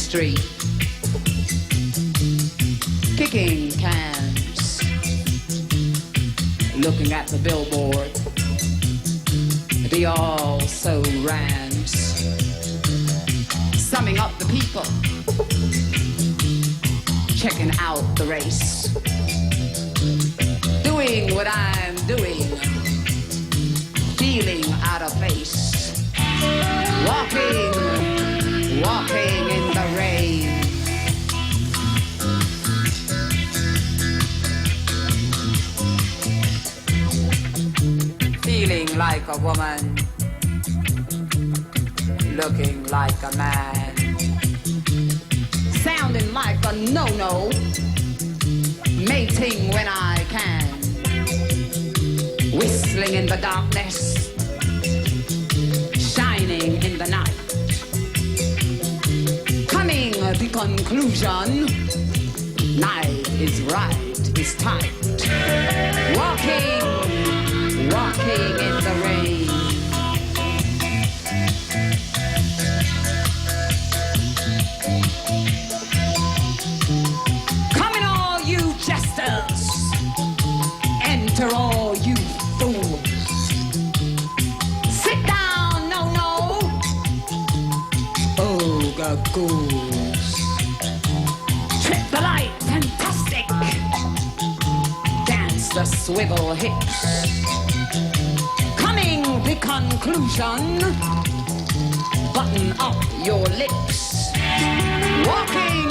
street, kicking cans, looking at the billboard, the also rans, summing up the people, checking out the race, doing what I'm doing, feeling out of place, walking in the rain. Feeling like a woman, looking like a man, sounding like a no-no, mating when I can, whistling in the darkness, shining in the night, coming to the conclusion, night is right, is tight, walking in the rain. Come in all you jesters, enter all you fools. Sit down, no, ogre ghouls. Trip the light, fantastic. Dance the swivel hips. Coming the conclusion, button up your lips. Walking